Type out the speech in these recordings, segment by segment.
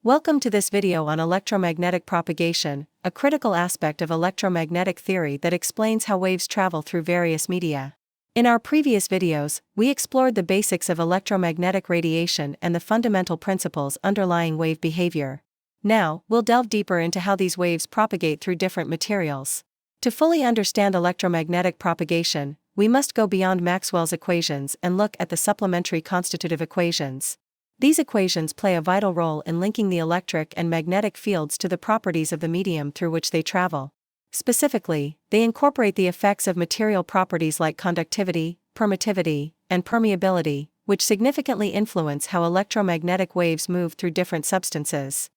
Welcome to this video on electromagnetic propagation, a critical aspect of electromagnetic theory that explains how waves travel through various media. In our previous videos, we explored the basics of electromagnetic radiation and the fundamental principles underlying wave behavior. Now, we'll delve deeper into how these waves propagate through different materials. To fully understand electromagnetic propagation, we must go beyond Maxwell's equations and look at the supplementary constitutive equations. These equations play a vital role in linking the electric and magnetic fields to the properties of the medium through which they travel. Specifically, they incorporate the effects of material properties like conductivity, permittivity, and permeability, which significantly influence how electromagnetic waves move through different substances.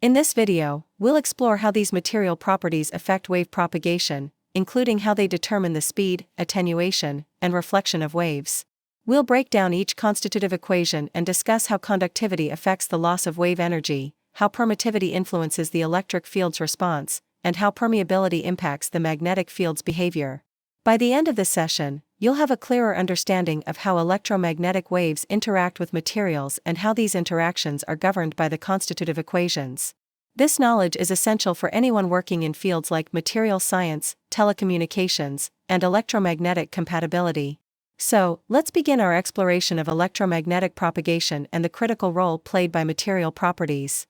In this video, we'll explore how these material properties affect wave propagation, including how they determine the speed, attenuation, and reflection of waves. We'll break down each constitutive equation and discuss how conductivity affects the loss of wave energy, how permittivity influences the electric field's response, and how permeability impacts the magnetic field's behavior. By the end of this session, you'll have a clearer understanding of how electromagnetic waves interact with materials and how these interactions are governed by the constitutive equations. This knowledge is essential for anyone working in fields like material science, telecommunications, and electromagnetic compatibility. So, let's begin our exploration of electromagnetic propagation and the critical role played by material properties.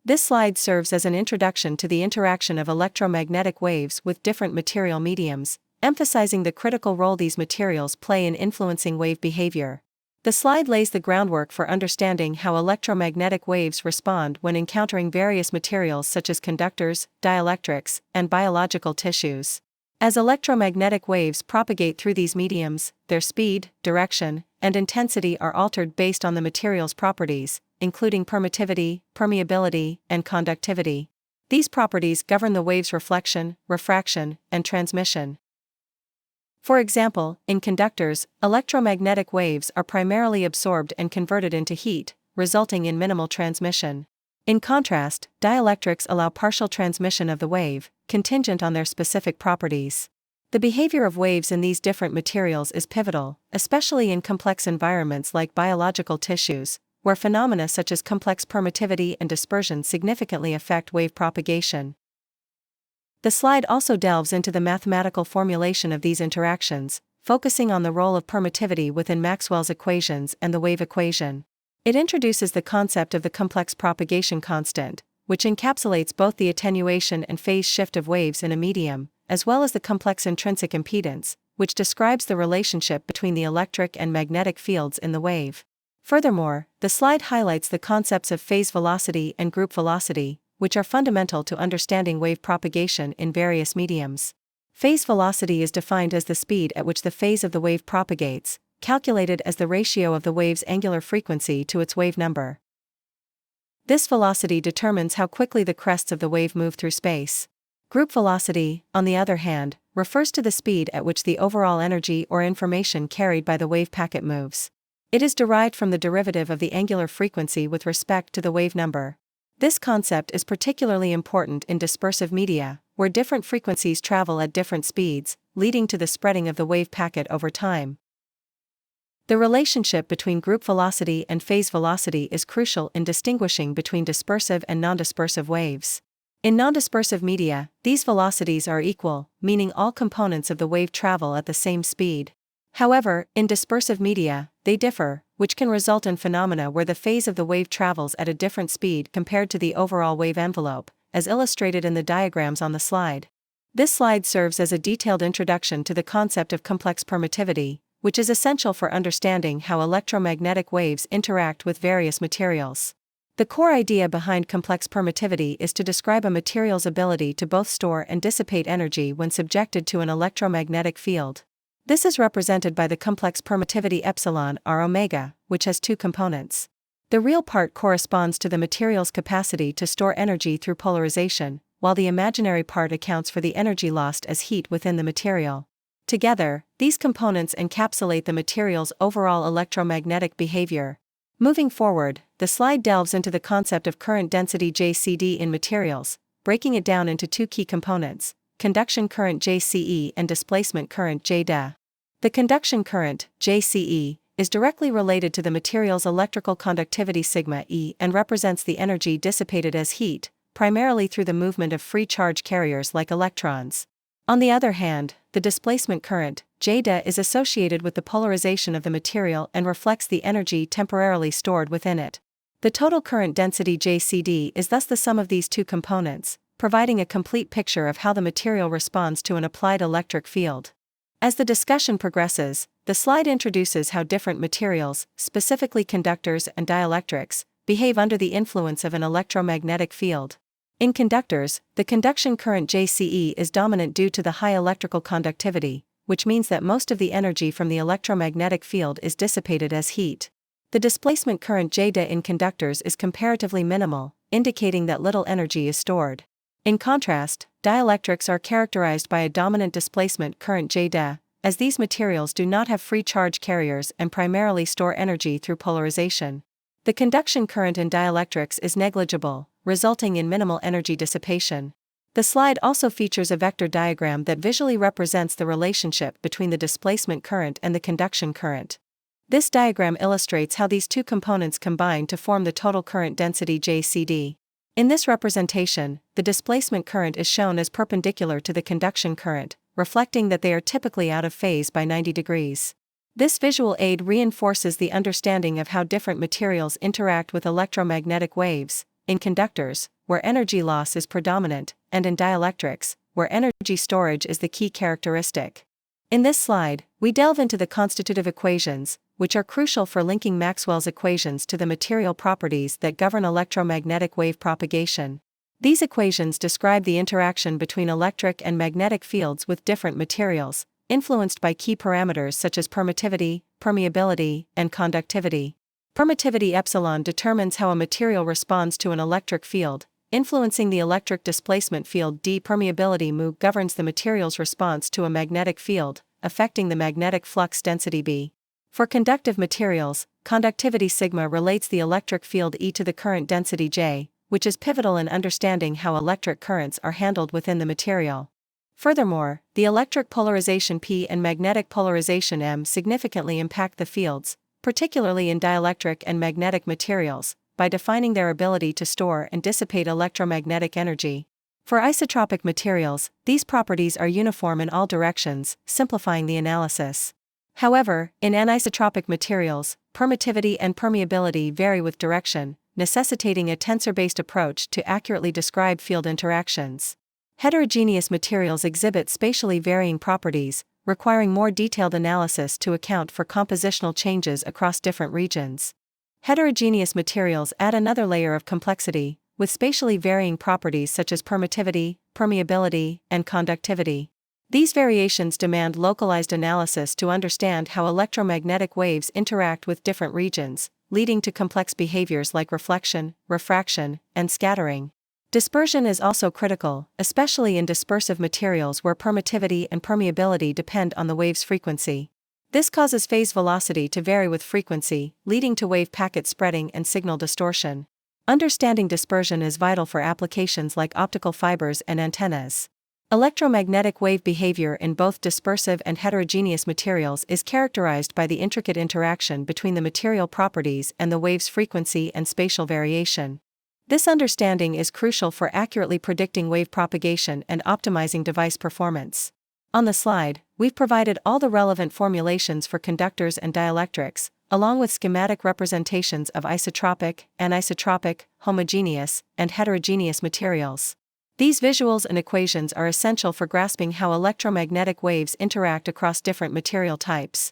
This slide serves as an introduction to the interaction of electromagnetic waves with different material mediums, emphasizing the critical role these materials play in influencing wave behavior. The slide lays the groundwork for understanding how electromagnetic waves respond when encountering various materials such as conductors, dielectrics, and biological tissues. As electromagnetic waves propagate through these mediums, their speed, direction, and intensity are altered based on the material's properties, including permittivity, permeability, and conductivity. These properties govern the wave's reflection, refraction, and transmission. For example, in conductors, electromagnetic waves are primarily absorbed and converted into heat, resulting in minimal transmission. In contrast, dielectrics allow partial transmission of the wave, contingent on their specific properties. The behavior of waves in these different materials is pivotal, especially in complex environments like biological tissues, where phenomena such as complex permittivity and dispersion significantly affect wave propagation. The slide also delves into the mathematical formulation of these interactions, focusing on the role of permittivity within Maxwell's equations and the wave equation. It introduces the concept of the complex propagation constant, which encapsulates both the attenuation and phase shift of waves in a medium, as well as the complex intrinsic impedance, which describes the relationship between the electric and magnetic fields in the wave. Furthermore, the slide highlights the concepts of phase velocity and group velocity, which are fundamental to understanding wave propagation in various mediums. Phase velocity is defined as the speed at which the phase of the wave propagates, calculated as the ratio of the wave's angular frequency to its wave number. This velocity determines how quickly the crests of the wave move through space. Group velocity, on the other hand, refers to the speed at which the overall energy or information carried by the wave packet moves. It is derived from the derivative of the angular frequency with respect to the wave number. This concept is particularly important in dispersive media, where different frequencies travel at different speeds, leading to the spreading of the wave packet over time. The relationship between group velocity and phase velocity is crucial in distinguishing between dispersive and non-dispersive waves. In non-dispersive media, these velocities are equal, meaning all components of the wave travel at the same speed. However, in dispersive media, they differ, which can result in phenomena where the phase of the wave travels at a different speed compared to the overall wave envelope, as illustrated in the diagrams on the slide. This slide serves as a detailed introduction to the concept of complex permittivity, which is essential for understanding how electromagnetic waves interact with various materials. The core idea behind complex permittivity is to describe a material's ability to both store and dissipate energy when subjected to an electromagnetic field. This is represented by the complex permittivity epsilon r omega, which has two components. The real part corresponds to the material's capacity to store energy through polarization, while the imaginary part accounts for the energy lost as heat within the material. Together, these components encapsulate the material's overall electromagnetic behavior. Moving forward, the slide delves into the concept of current density JCD in materials, breaking it down into two key components: conduction current JCE and displacement current JD. The conduction current, JCE, is directly related to the material's electrical conductivity sigma E and represents the energy dissipated as heat, primarily through the movement of free charge carriers like electrons. On the other hand, the displacement current, Jda, is associated with the polarization of the material and reflects the energy temporarily stored within it. The total current density JCD is thus the sum of these two components, providing a complete picture of how the material responds to an applied electric field. As the discussion progresses, the slide introduces how different materials, specifically conductors and dielectrics, behave under the influence of an electromagnetic field. In conductors, the conduction current JCE is dominant due to the high electrical conductivity, which means that most of the energy from the electromagnetic field is dissipated as heat. The displacement current Jda in conductors is comparatively minimal, indicating that little energy is stored. In contrast, dielectrics are characterized by a dominant displacement current Jda, as these materials do not have free charge carriers and primarily store energy through polarization. The conduction current in dielectrics is negligible, resulting in minimal energy dissipation. The slide also features a vector diagram that visually represents the relationship between the displacement current and the conduction current. This diagram illustrates how these two components combine to form the total current density JCD. In this representation, the displacement current is shown as perpendicular to the conduction current, reflecting that they are typically out of phase by 90 degrees. This visual aid reinforces the understanding of how different materials interact with electromagnetic waves, in conductors, where energy loss is predominant, and in dielectrics, where energy storage is the key characteristic. In this slide, we delve into the constitutive equations, which are crucial for linking Maxwell's equations to the material properties that govern electromagnetic wave propagation. These equations describe the interaction between electric and magnetic fields with different materials, influenced by key parameters such as permittivity, permeability, and conductivity. Permittivity epsilon determines how a material responds to an electric field, influencing the electric displacement field. D. Permeability mu governs the material's response to a magnetic field, affecting the magnetic flux density B. For conductive materials, conductivity sigma relates the electric field E to the current density J, which is pivotal in understanding how electric currents are handled within the material. Furthermore, the electric polarization P and magnetic polarization M significantly impact the fields, particularly in dielectric and magnetic materials, by defining their ability to store and dissipate electromagnetic energy. For isotropic materials, these properties are uniform in all directions, simplifying the analysis. However, in anisotropic materials, permittivity and permeability vary with direction, necessitating a tensor-based approach to accurately describe field interactions. Heterogeneous materials exhibit spatially varying properties, requiring more detailed analysis to account for compositional changes across different regions. Heterogeneous materials add another layer of complexity, with spatially varying properties such as permittivity, permeability, and conductivity. These variations demand localized analysis to understand how electromagnetic waves interact with different regions, leading to complex behaviors like reflection, refraction, and scattering. Dispersion is also critical, especially in dispersive materials where permittivity and permeability depend on the wave's frequency. This causes phase velocity to vary with frequency, leading to wave packet spreading and signal distortion. Understanding dispersion is vital for applications like optical fibers and antennas. Electromagnetic wave behavior in both dispersive and heterogeneous materials is characterized by the intricate interaction between the material properties and the wave's frequency and spatial variation. This understanding is crucial for accurately predicting wave propagation and optimizing device performance. On the slide, we've provided all the relevant formulations for conductors and dielectrics, along with schematic representations of isotropic, anisotropic, homogeneous, and heterogeneous materials. These visuals and equations are essential for grasping how electromagnetic waves interact across different material types.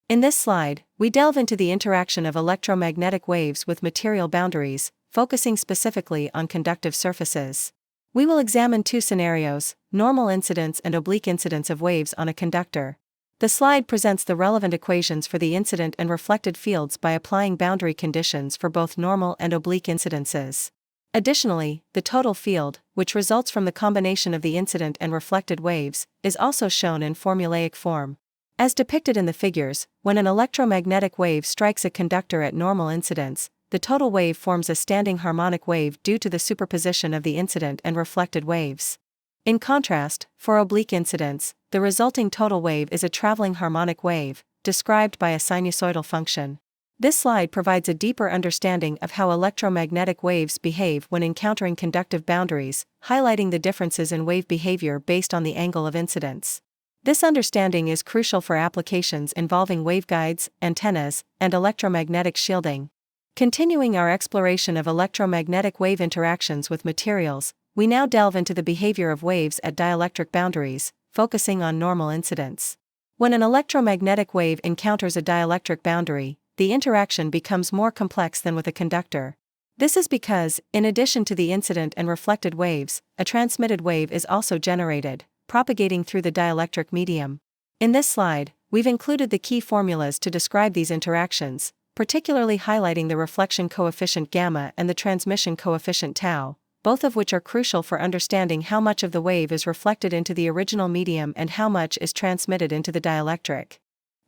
In this slide, we delve into the interaction of electromagnetic waves with material boundaries, focusing specifically on conductive surfaces. We will examine two scenarios: normal incidence and oblique incidence of waves on a conductor. The slide presents the relevant equations for the incident and reflected fields by applying boundary conditions for both normal and oblique incidences. Additionally, the total field, which results from the combination of the incident and reflected waves, is also shown in formulaic form. As depicted in the figures, when an electromagnetic wave strikes a conductor at normal incidence, the total wave forms a standing harmonic wave due to the superposition of the incident and reflected waves. In contrast, for oblique incidence, the resulting total wave is a traveling harmonic wave, described by a sinusoidal function. This slide provides a deeper understanding of how electromagnetic waves behave when encountering conductive boundaries, highlighting the differences in wave behavior based on the angle of incidence. This understanding is crucial for applications involving waveguides, antennas, and electromagnetic shielding. Continuing our exploration of electromagnetic wave interactions with materials, we now delve into the behavior of waves at dielectric boundaries, focusing on normal incidence. When an electromagnetic wave encounters a dielectric boundary, the interaction becomes more complex than with a conductor. This is because, in addition to the incident and reflected waves, a transmitted wave is also generated, propagating through the dielectric medium. In this slide, we've included the key formulas to describe these interactions, particularly highlighting the reflection coefficient gamma and the transmission coefficient tau, both of which are crucial for understanding how much of the wave is reflected into the original medium and how much is transmitted into the dielectric.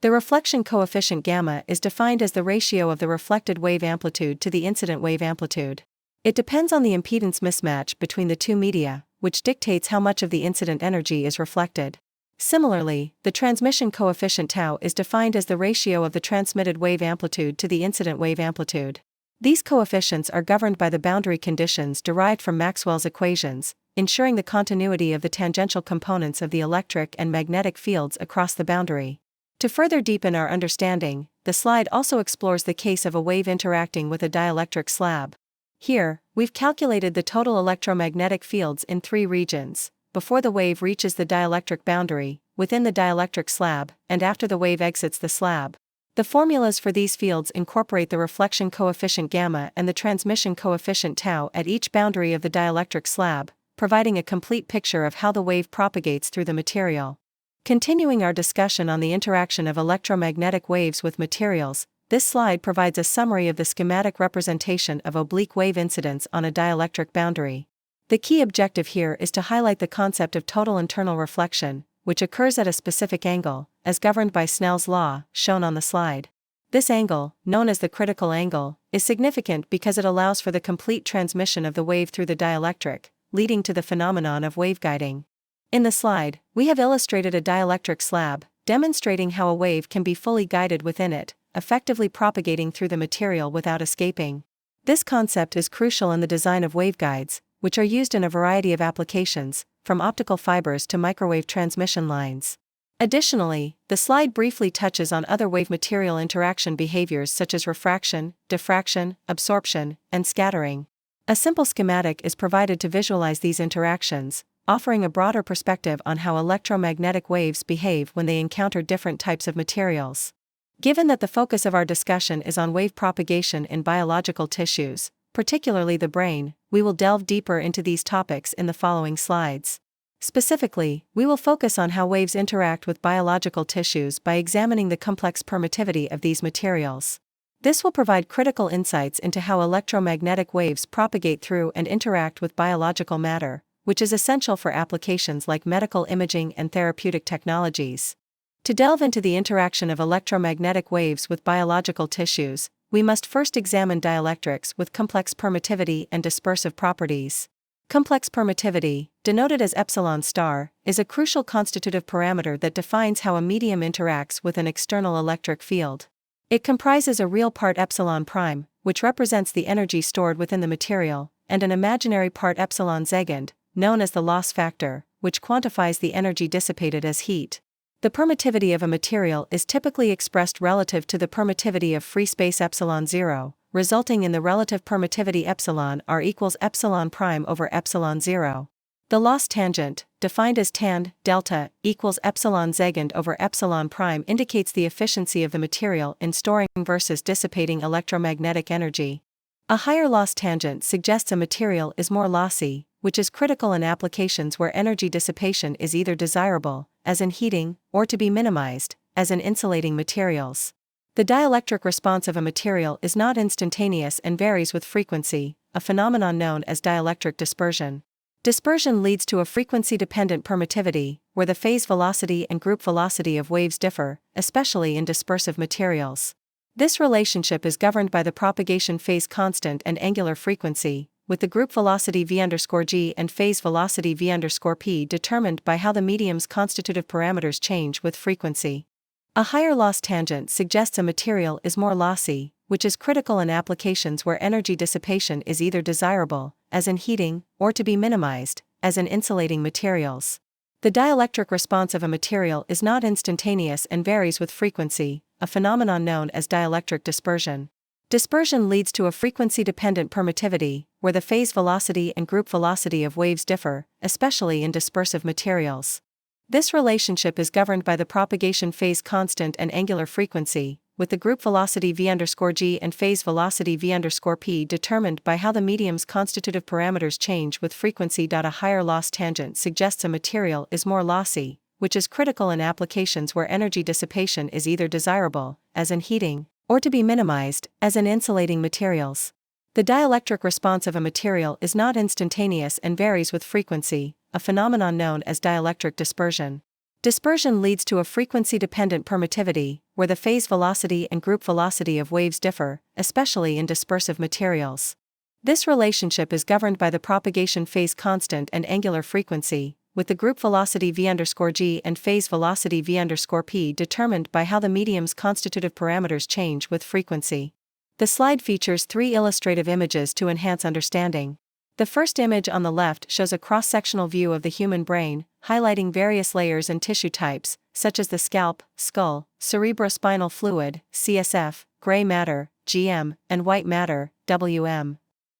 The reflection coefficient gamma is defined as the ratio of the reflected wave amplitude to the incident wave amplitude. It depends on the impedance mismatch between the two media, which dictates how much of the incident energy is reflected. Similarly, the transmission coefficient tau is defined as the ratio of the transmitted wave amplitude to the incident wave amplitude. These coefficients are governed by the boundary conditions derived from Maxwell's equations, ensuring the continuity of the tangential components of the electric and magnetic fields across the boundary. To further deepen our understanding, the slide also explores the case of a wave interacting with a dielectric slab. Here, we've calculated the total electromagnetic fields in 3 regions: before the wave reaches the dielectric boundary, within the dielectric slab, and after the wave exits the slab. The formulas for these fields incorporate the reflection coefficient gamma and the transmission coefficient tau at each boundary of the dielectric slab, providing a complete picture of how the wave propagates through the material. Continuing our discussion on the interaction of electromagnetic waves with materials, this slide provides a summary of the schematic representation of oblique wave incidence on a dielectric boundary. The key objective here is to highlight the concept of total internal reflection, which occurs at a specific angle, as governed by Snell's law, shown on the slide. This angle, known as the critical angle, is significant because it allows for the complete transmission of the wave through the dielectric, leading to the phenomenon of waveguiding. In the slide, we have illustrated a dielectric slab, demonstrating how a wave can be fully guided within it, effectively propagating through the material without escaping. This concept is crucial in the design of waveguides, which are used in a variety of applications, from optical fibers to microwave transmission lines. Additionally, the slide briefly touches on other wave material interaction behaviors such as refraction, diffraction, absorption, and scattering. A simple schematic is provided to visualize these interactions, offering a broader perspective on how electromagnetic waves behave when they encounter different types of materials. Given that the focus of our discussion is on wave propagation in biological tissues, particularly the brain, we will delve deeper into these topics in the following slides. Specifically, we will focus on how waves interact with biological tissues by examining the complex permittivity of these materials. This will provide critical insights into how electromagnetic waves propagate through and interact with biological matter, which is essential for applications like medical imaging and therapeutic technologies. To delve into the interaction of electromagnetic waves with biological tissues, we must first examine dielectrics with complex permittivity and dispersive properties. Complex permittivity, denoted as epsilon star, is a crucial constitutive parameter that defines how a medium interacts with an external electric field. It comprises a real part epsilon prime, which represents the energy stored within the material, and an imaginary part epsilon second, known as the loss factor, which quantifies the energy dissipated as heat. The permittivity of a material is typically expressed relative to the permittivity of free space epsilon 0, resulting in the relative permittivity epsilon r equals epsilon prime over epsilon 0. The loss tangent, defined as tan delta equals epsilon second over epsilon prime, indicates the efficiency of the material in storing versus dissipating electromagnetic energy. A higher loss tangent suggests a material is more lossy, which is critical in applications where energy dissipation is either desirable, as in heating, or to be minimized, as in insulating materials. The dielectric response of a material is not instantaneous and varies with frequency, a phenomenon known as dielectric dispersion. Dispersion leads to a frequency-dependent permittivity, where the phase velocity and group velocity of waves differ, especially in dispersive materials. This relationship is governed by the propagation phase constant and angular frequency, with the group velocity v_g and phase velocity v_p determined by how the medium's constitutive parameters change with frequency. A higher loss tangent suggests a material is more lossy, which is critical in applications where energy dissipation is either desirable, as in heating, or to be minimized, as in insulating materials. The dielectric response of a material is not instantaneous and varies with frequency, a phenomenon known as dielectric dispersion. Dispersion leads to a frequency-dependent permittivity, where the phase velocity and group velocity of waves differ, especially in dispersive materials. This relationship is governed by the propagation phase constant and angular frequency, with the group velocity v_g and phase velocity v_p determined by how the medium's constitutive parameters change with frequency. A higher loss tangent suggests a material is more lossy, which is critical in applications where energy dissipation is either desirable, as in heating, or to be minimized, as in insulating materials. The dielectric response of a material is not instantaneous and varies with frequency, a phenomenon known as dielectric dispersion. Dispersion leads to a frequency-dependent permittivity, where the phase velocity and group velocity of waves differ, especially in dispersive materials. This relationship is governed by the propagation phase constant and angular frequency, with the group velocity v_g and phase velocity v_p determined by how the medium's constitutive parameters change with frequency. The slide features 3 illustrative images to enhance understanding. The first image on the left shows a cross-sectional view of the human brain, highlighting various layers and tissue types, such as the scalp, skull, cerebrospinal fluid, CSF, gray matter, GM, and white matter, WM.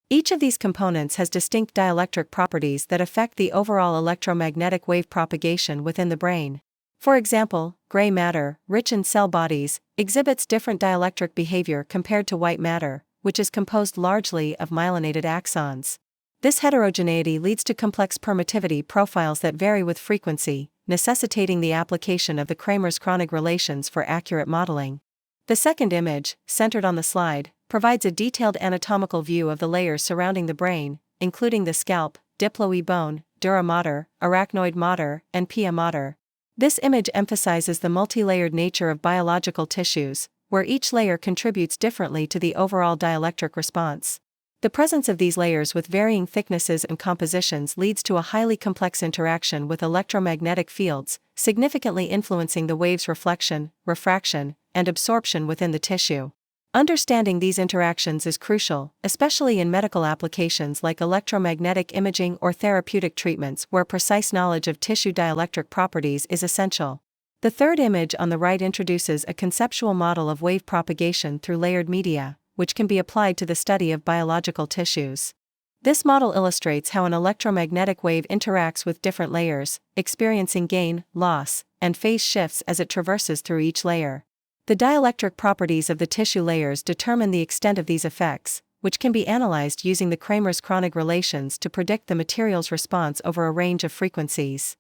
Each of these components has distinct dielectric properties that affect the overall electromagnetic wave propagation within the brain. For example, gray matter, rich in cell bodies, exhibits different dielectric behavior compared to white matter, which is composed largely of myelinated axons. This heterogeneity leads to complex permittivity profiles that vary with frequency, necessitating the application of the Kramers-Kronig relations for accurate modeling. The second image, centered on the slide, provides a detailed anatomical view of the layers surrounding the brain, including the scalp, diploid bone, dura mater, arachnoid mater, and pia mater. This image emphasizes the multi-layered nature of biological tissues, where each layer contributes differently to the overall dielectric response. The presence of these layers with varying thicknesses and compositions leads to a highly complex interaction with electromagnetic fields, significantly influencing the wave's reflection, refraction, and absorption within the tissue. Understanding these interactions is crucial, especially in medical applications like electromagnetic imaging or therapeutic treatments where precise knowledge of tissue dielectric properties is essential. The third image on the right introduces a conceptual model of wave propagation through layered media, which can be applied to the study of biological tissues. This model illustrates how an electromagnetic wave interacts with different layers, experiencing gain, loss, and phase shifts as it traverses through each layer. The dielectric properties of the tissue layers determine the extent of these effects, which can be analyzed using the Kramers-Kronig relations to predict the material's response over a range of frequencies.